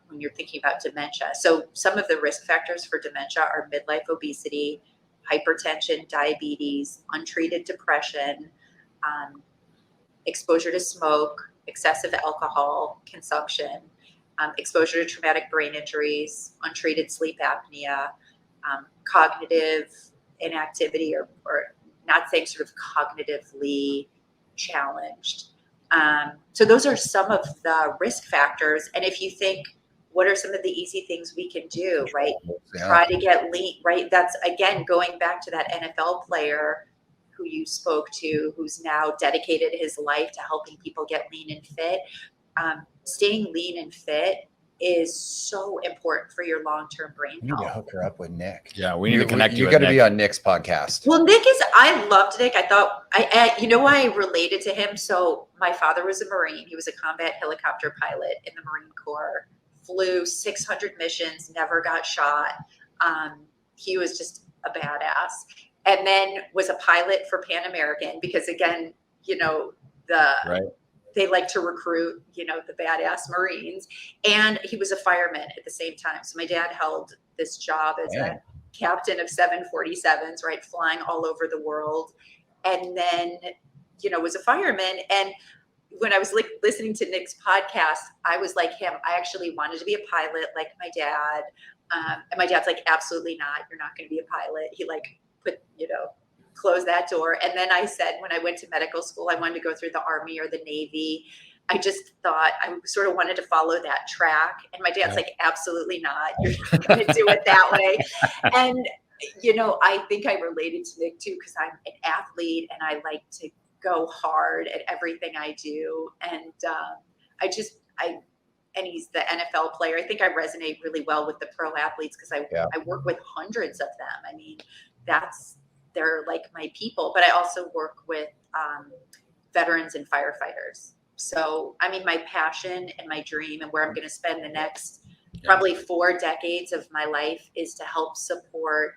when you're thinking about dementia. So some of the risk factors for dementia are midlife obesity, hypertension, diabetes, untreated depression, exposure to smoke, excessive alcohol consumption, exposure to traumatic brain injuries, untreated sleep apnea, cognitive inactivity, or not saying sort of cognitively challenged. So those are some of the risk factors. And if you think, what are some of the easy things we can do, right? Yeah. Try to get lean, right? That's, again, going back to that NFL player who you spoke to, who's now dedicated his life to helping people get lean and fit. Staying lean and fit is so important for your long-term brain health. You need to hook her up with Nick. Yeah, we need to connect you. You got to be on Nick's podcast. Well, I loved Nick. I thought, why I related to him? So my father was a Marine. He was a combat helicopter pilot in the Marine Corps, flew 600 missions, never got shot. He was just a badass. and then was a pilot for Pan American because, again, Right. they like to recruit, the badass Marines. And he was a fireman at the same time. So my dad held this job as a captain of 747s, right, flying all over the world. And then, was a fireman. And when I was listening to Nick's podcast, I was like him. I actually wanted to be a pilot like my dad. And my dad's like, absolutely not. You're not going to be a pilot. He close that door. And then I said, when I went to medical school, I wanted to go through the Army or the Navy. I just thought I sort of wanted to follow that track. And my dad's like, absolutely not. You're not going to do it that way. And, I think I related to Nick too, because I'm an athlete and I like to go hard at everything I do. And and he's the NFL player. I think I resonate really well with the pro athletes because I work with hundreds of them. I mean, they're like my people, but I also work with veterans and firefighters. So, I mean, my passion and my dream and where I'm going to spend the next probably 4 decades of my life is to help support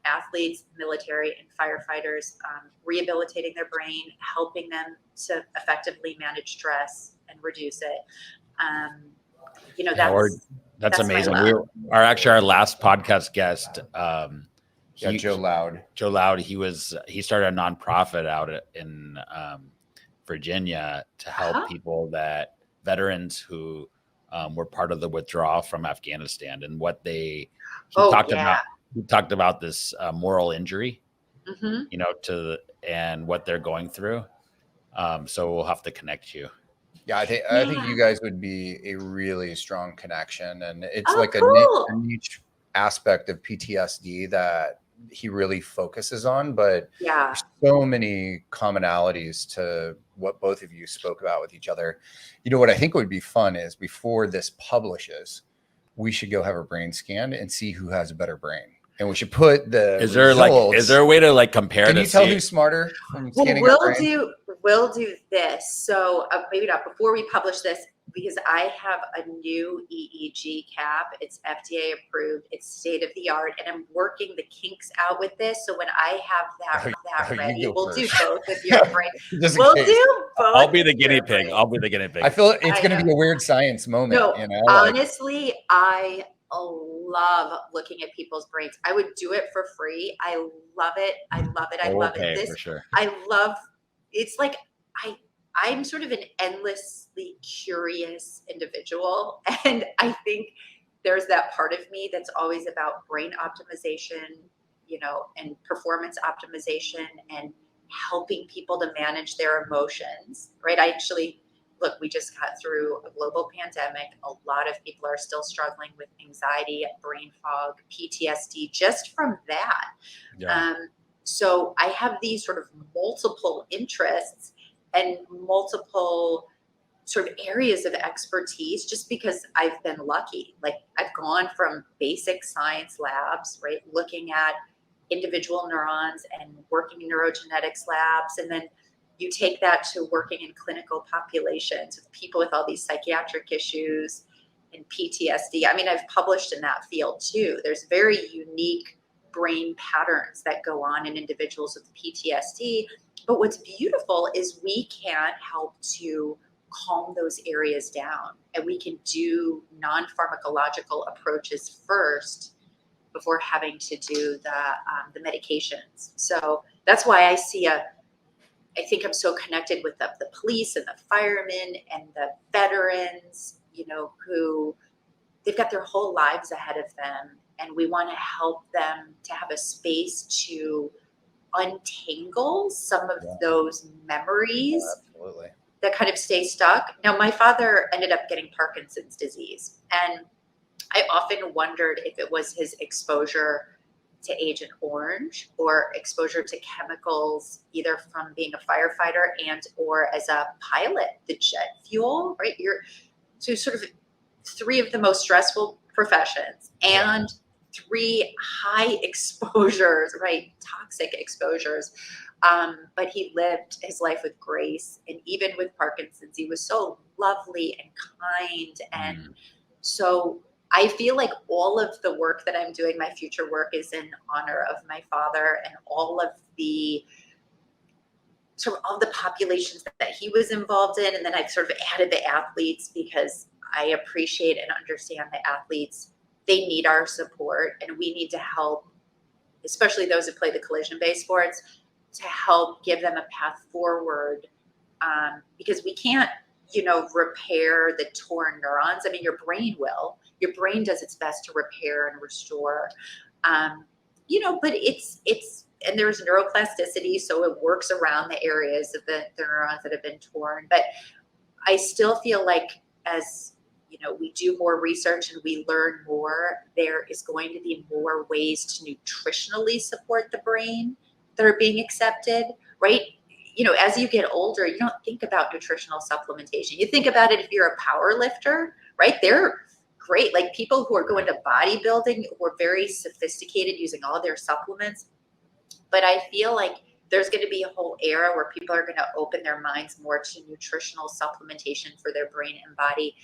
athletes, military, and firefighters, rehabilitating their brain, helping them to effectively manage stress and reduce it. That's amazing. Our last podcast guest, Joe Laude. Joe Laude. He started a nonprofit out in Virginia to help people veterans who were part of the withdrawal from Afghanistan, and he talked about this moral injury, and what they're going through. So we'll have to connect you. Yeah, I think you guys would be a really strong connection, and it's cool. a niche aspect of PTSD that he really focuses on, but there's so many commonalities to what both of you spoke about with each other. What I think would be fun is before this publishes, we should go have a brain scan and see who has a better brain. And we should put the Is there a way to compare? Can you tell who's smarter from scanning our brain? We'll do this. So maybe not before we publish this, because I have a new EEG cap. It's FDA approved. It's state of the art, and I'm working the kinks out with this. So when I have that ready, we'll do both with your brain. We'll do both. I'll be the guinea pig. I feel it's going to be a weird science moment. No, honestly, I love looking at people's brains. I would do it for free. I love it. I love it. For sure. It's like I'm sort of an endlessly curious individual. And I think there's that part of me that's always about brain optimization, and performance optimization and helping people to manage their emotions, right? We just got through a global pandemic. A lot of people are still struggling with anxiety, brain fog, PTSD, just from that. Yeah. So I have these sort of multiple interests and multiple sort of areas of expertise just because I've been lucky. Like I've gone from basic science labs, right, looking at individual neurons and working in neurogenetics labs. And then you take that to working in clinical populations with people with all these psychiatric issues and PTSD. I mean, I've published in that field too. There's very unique brain patterns that go on in individuals with PTSD. But what's beautiful is we can help to calm those areas down, and we can do non-pharmacological approaches first before having to do the medications. So that's why I think I'm so connected with the police and the firemen and the veterans, who they've got their whole lives ahead of them. And we want to help them to have a space to untangle some of those memories that kind of stay stuck. Now, my father ended up getting Parkinson's disease. And I often wondered if it was his exposure to Agent Orange or exposure to chemicals, either from being a firefighter and or as a pilot, the jet fuel, right? So sort of 3 of the most stressful professions and 3 high exposures, right? Toxic exposures. But he lived his life with grace. And even with Parkinson's, he was so lovely and kind. And so I feel like all of the work that I'm doing, my future work, is in honor of my father and all of the populations that he was involved in. And then I've sort of added the athletes because I appreciate and understand the athletes. They need our support, and we need to help, especially those who play the collision-based sports, to help give them a path forward, because we can't, repair the torn neurons. I mean, your brain will. Your brain does its best to repair and restore, but it's and there's neuroplasticity, so it works around the areas of the neurons that have been torn. But I still feel like as we do more research and we learn more, there is going to be more ways to nutritionally support the brain that are being accepted, right? As you get older, you don't think about nutritional supplementation. You think about it if you're a power lifter, right? They're great. Like people who are going to bodybuilding who are very sophisticated using all their supplements. But I feel like there's going to be a whole era where people are going to open their minds more to nutritional supplementation for their brain and body.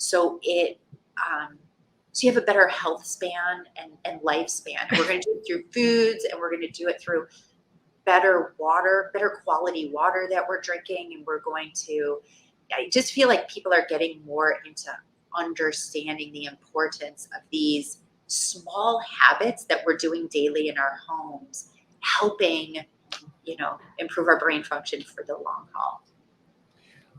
So you have a better health span and lifespan. We're going to do it through foods, and we're going to do it through better water, better quality water that we're drinking. And we're going to, I just feel like people are getting more into understanding the importance of these small habits that we're doing daily in our homes, helping, improve our brain function for the long haul.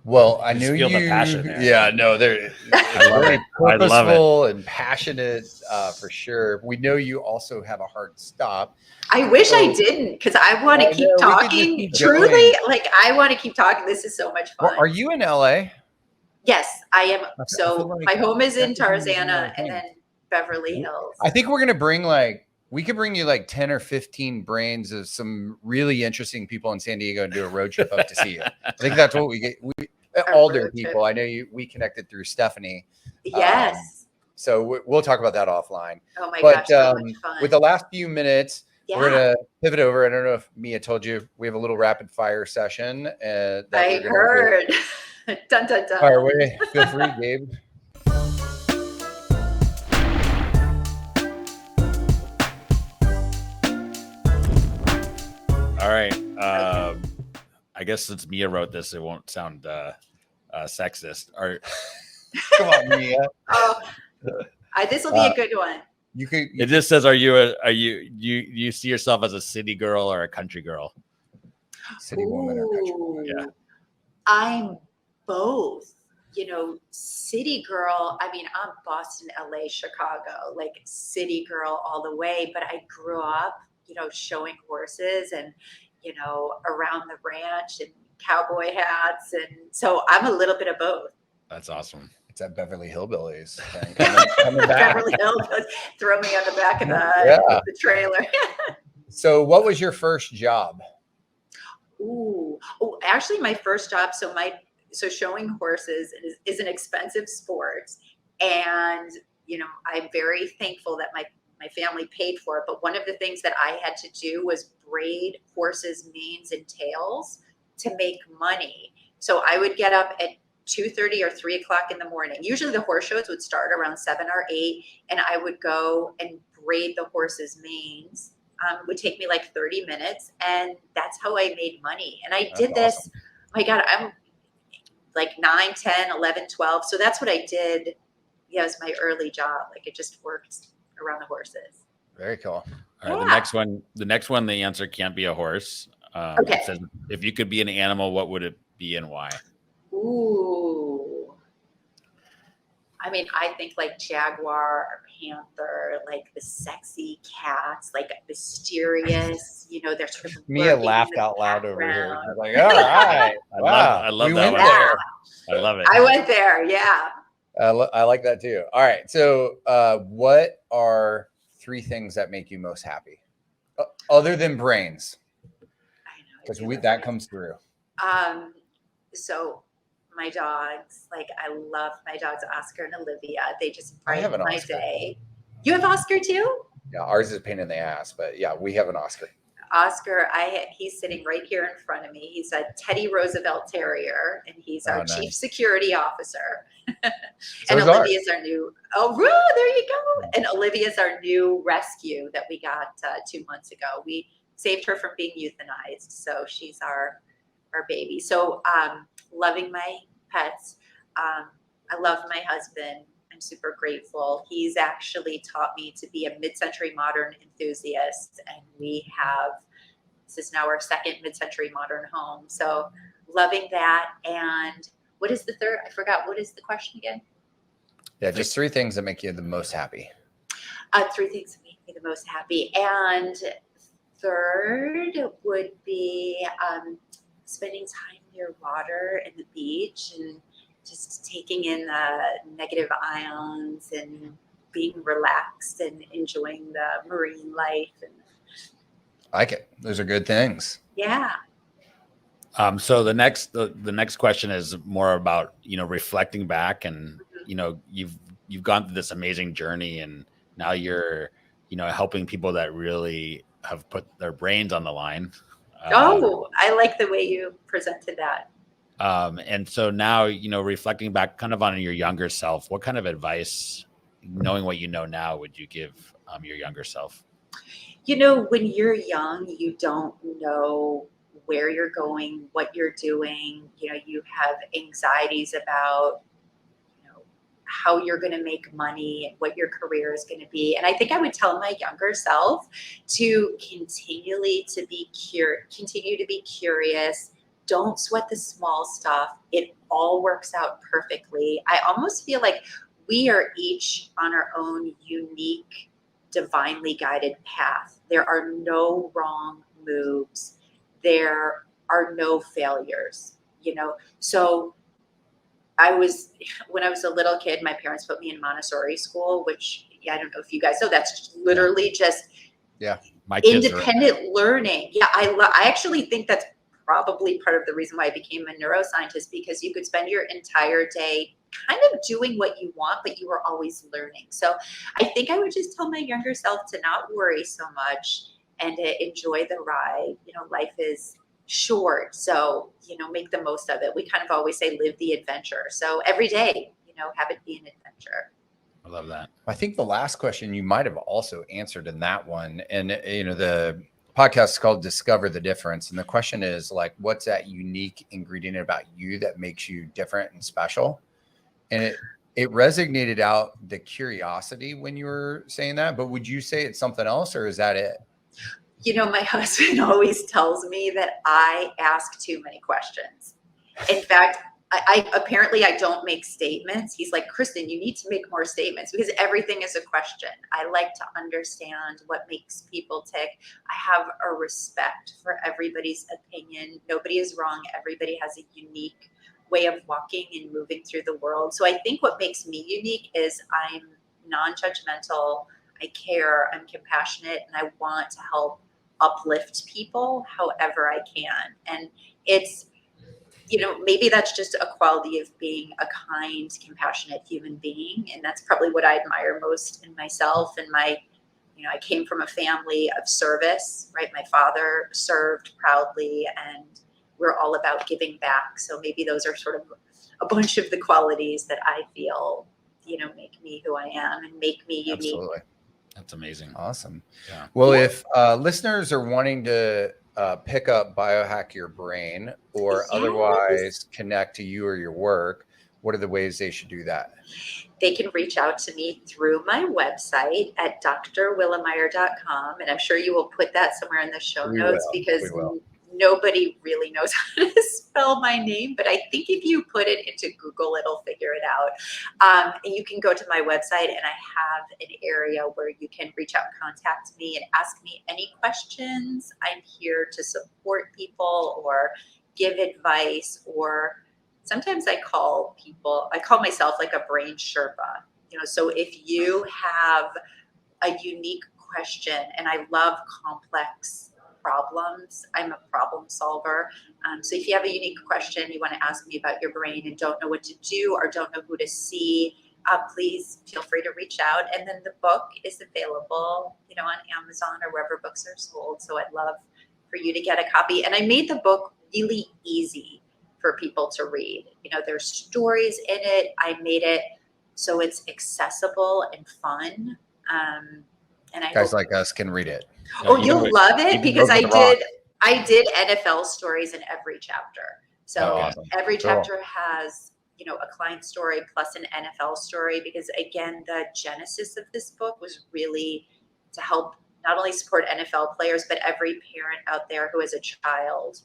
Well, I knew feel the you. passion there. Yeah, no, they're very purposeful and passionate, for sure. We know you also have a hard stop. I wish I didn't, because I want to keep talking. Truly, I want to keep talking. This is so much fun. Are you in LA? Yes, I am. So my home is in Tarzana and then Beverly Hills. I think we're gonna we could bring you like 10 or 15 brains of some really interesting people in San Diego and do a road trip up to see you. I think that's what we get. Older people. I know we connected through Stephanie. Yes. So we'll talk about that offline. Oh my gosh, so much fun. With the last few minutes, we're going to pivot over. I don't know if Mia told you, we have a little rapid fire session. I heard. Dun, dun, dun. Fire away. Feel free, Gabe. All right. I guess since Mia wrote this, it won't sound sexist. Come on, Mia. This will be a good one. It just says, are you see yourself as a city girl or a country girl? City woman or country woman? Yeah. I'm both. City girl. I mean, I'm Boston, LA, Chicago, like city girl all the way. But I grew up, showing horses and, around the ranch and cowboy hats. And so I'm a little bit of both. That's awesome. It's at Beverly Hillbillies. Coming back. Beverly Hillbillies. Throw me on the back of the trailer. So what was your first job? Actually my first job. So showing horses is an expensive sport. And, I'm very thankful that my family paid for it. But one of the things that I had to do was braid horses' manes and tails to make money. So I would get up at 2:30 or 3 o'clock in the morning. Usually the horse shows would start around 7 or 8, and I would go and braid the horses' manes. It would take me like 30 minutes, and that's how I made money. And I did this. Awesome. Oh my God, I'm like 9, 10, 11, 12. So that's what I did. Yeah, it was my early job. Like it just worked around the horses. Very cool. All right, the next one, the answer can't be a horse. Okay. It says, if you could be an animal, what would it be and why? Ooh. I mean, I think like jaguar or panther, like the sexy cats, like mysterious, they're sort of Mia laughed out loud over here. She's like, all right. Wow. I love that one. There. I love it. I went there. Yeah. I like that too. All right. So what are 3 things that make you most happy other than brains? I know. Because that comes through. So my dogs, like I love my dogs, Oscar and Olivia. They just brighten my day. You have Oscar too? Yeah, ours is a pain in the ass, but yeah, we have an Oscar. Oscar, he's sitting right here in front of me. He's a Teddy Roosevelt Terrier, and he's our chief security officer. And Olivia's our new, there you go. And Olivia's our new rescue that we got 2 months ago. We saved her from being euthanized. So she's our baby. So loving my pets. I love my husband. I'm super grateful. He's actually taught me to be a mid-century modern enthusiast, and this is now our second mid-century modern home. So loving that. And what is the third? I forgot. What is the question again? Yeah, just 3 things that make you the most happy. 3 things that make me the most happy. And third would be spending time near water and the beach and just taking in the negative ions and being relaxed and enjoying the marine life. And I like it. Those are good things. Yeah. So the next question is more about, reflecting back and, you've gone through this amazing journey, and now you're, helping people that really have put their brains on the line. I like the way you presented that. And so now, reflecting back kind of on your younger self, what kind of advice, knowing what you know now, would you give your younger self? When you're young, you don't know where you're going, what you're doing. You have anxieties about, how you're going to make money and what your career is going to be. And I think I would tell my younger self to continue to be curious. Don't sweat the small stuff. It all works out perfectly. I almost feel like we are each on our own unique, divinely guided path. There are no wrong moves. There are no failures, So when I was a little kid, my parents put me in Montessori school, which I don't know if you guys know, that's literally just my kids independent learning. Yeah, I actually think that's probably part of the reason why I became a neuroscientist, because you could spend your entire day kind of doing what you want, but you were always learning. So I think I would just tell my younger self to not worry so much and to enjoy the ride. Life is short, so make the most of it. We kind of always say live the adventure. So every day, have it be an adventure. I love that. I think the last question you might have also answered in that one. And the podcast is called Discover the Difference. And the question is like, what's that unique ingredient about you that makes you different and special? And it resonated out the curiosity when you were saying that, but would you say it's something else, or is that it? My husband always tells me that I ask too many questions. In fact, I don't make statements. He's like, Kristen, you need to make more statements, because everything is a question. I like to understand what makes people tick. I have a respect for everybody's opinion. Nobody is wrong. Everybody has a unique way of walking and moving through the world. So I think what makes me unique is I'm non-judgmental. I care. I'm compassionate, and I want to help uplift people however I can. And it's, maybe that's just a quality of being a kind, compassionate human being. And that's probably what I admire most in myself. And I came from a family of service, right? My father served proudly, and we're all about giving back. So maybe those are sort of a bunch of the qualities that I feel, make me who I am and make me unique. Absolutely. That's amazing. Awesome. Yeah. Well, if listeners are wanting to pick up Biohack Your Brain or otherwise connect to you or your work, what are the ways they should do that? They can reach out to me through my website at drwilleumier.com. And I'm sure you will put that somewhere in the show notes, because nobody really knows how to spell my name. But I think if you put it into Google, it'll figure it out. And you can go to my website, and I have an area where you can reach out and contact me and ask me any questions. I'm here to support people or give advice, or sometimes I call myself like a brain Sherpa. So if you have a unique question, and I love complex problems, I'm a problem solver. So if you have a unique question, you want to ask me about your brain and don't know what to do or don't know who to see, please feel free to reach out. And then the book is available, on Amazon or wherever books are sold. So I'd love for you to get a copy. And I made the book really easy for people to read. You know, there's stories in it. I made it so it's accessible and fun. And I Guys hope like us can read it. Oh, you'll love it because I did NFL stories in every chapter. So awesome. every chapter has, you know, a client story plus an NFL story, because again, the genesis of this book was really to help not only support NFL players, but every parent out there who has a child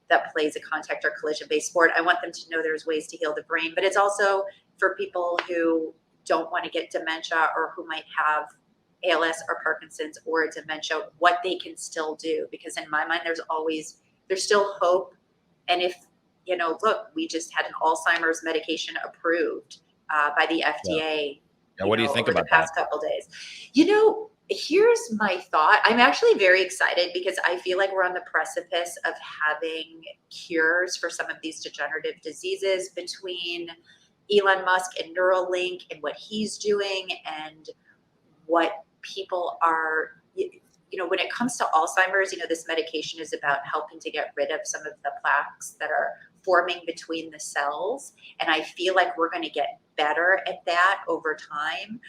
that plays a contact or collision-based sport. I want them to know there's ways to heal the brain, but it's also for people who don't want to get dementia or who might have ALS or Parkinson's or dementia, what they can still do. Because in my mind, there's still hope. And if, you know, look, we just had an Alzheimer's medication approved by the FDA. Yeah. What do you think about the past couple days? You know, here's my thought. I'm actually very excited because I feel like we're on the precipice of having cures for some of these degenerative diseases between Elon Musk and Neuralink and what he's doing and what people are, you know, when it comes to Alzheimer's, you know, this medication is about helping to get rid of some of the plaques that are forming between the cells. And I feel like we're going to get better at that over time.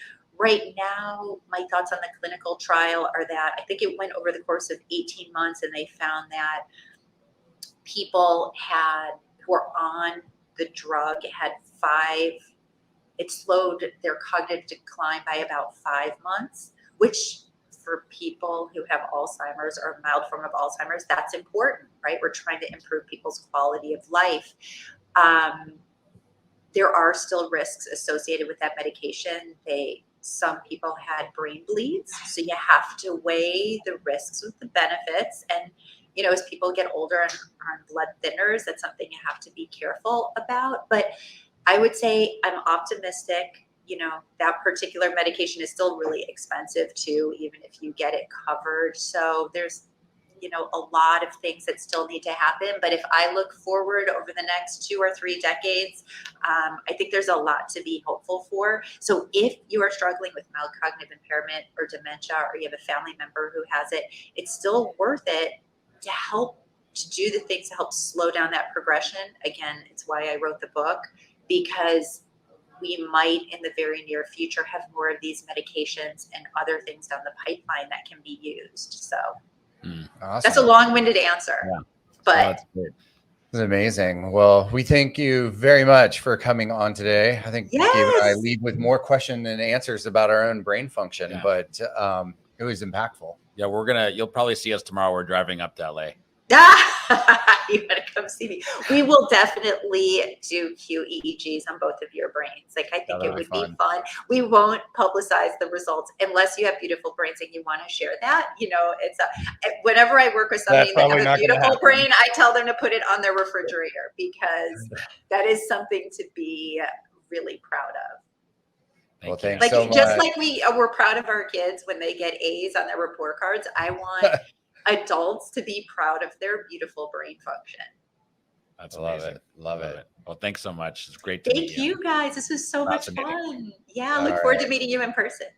Right now, my thoughts on the clinical trial are that I think it went over the course of 18 months and they found that people who are on the drug it slowed their cognitive decline by about 5 months, which for people who have Alzheimer's or a mild form of Alzheimer's, that's important, right? We're trying to improve people's quality of life. There are still risks associated with that medication. Some people had brain bleeds, so you have to weigh the risks with the benefits. And, you know, as people get older and are on blood thinners, that's something you have to be careful about. But I would say I'm optimistic. You know, that particular medication is still really expensive too, even if you get it covered. So there's, you know, a lot of things that still need to happen. But if I look forward over the next 2 or 3 decades, I think there's a lot to be hopeful for. So if you are struggling with mild cognitive impairment or dementia, or you have a family member who has it, it's still worth it to do the things to help slow down that progression. Again, it's why I wrote the book, because we might in the very near future have more of these medications and other things down the pipeline that can be used. So awesome. That's a long-winded answer, but it's amazing. Well, we thank you very much for coming on today. I think Gabe and I leave with more questions than answers about our own brain function, but it was impactful. Yeah, you'll probably see us tomorrow. We're driving up to LA. You gotta come see me. We will definitely do QEEGs on both of your brains. Like, I think it would be fun. We won't publicize the results unless you have beautiful brains and you want to share that. You know, whenever I work with somebody that has a beautiful brain, I tell them to put it on their refrigerator, because that is something to be really proud of. Well, thanks so much. Just like we're proud of our kids when they get A's on their report cards, I want adults to be proud of their beautiful brain function. That's amazing. Love it. Well, thanks so much. It's great to meet you. Thank you guys. This was so much fun. Yeah, look forward to meeting you in person.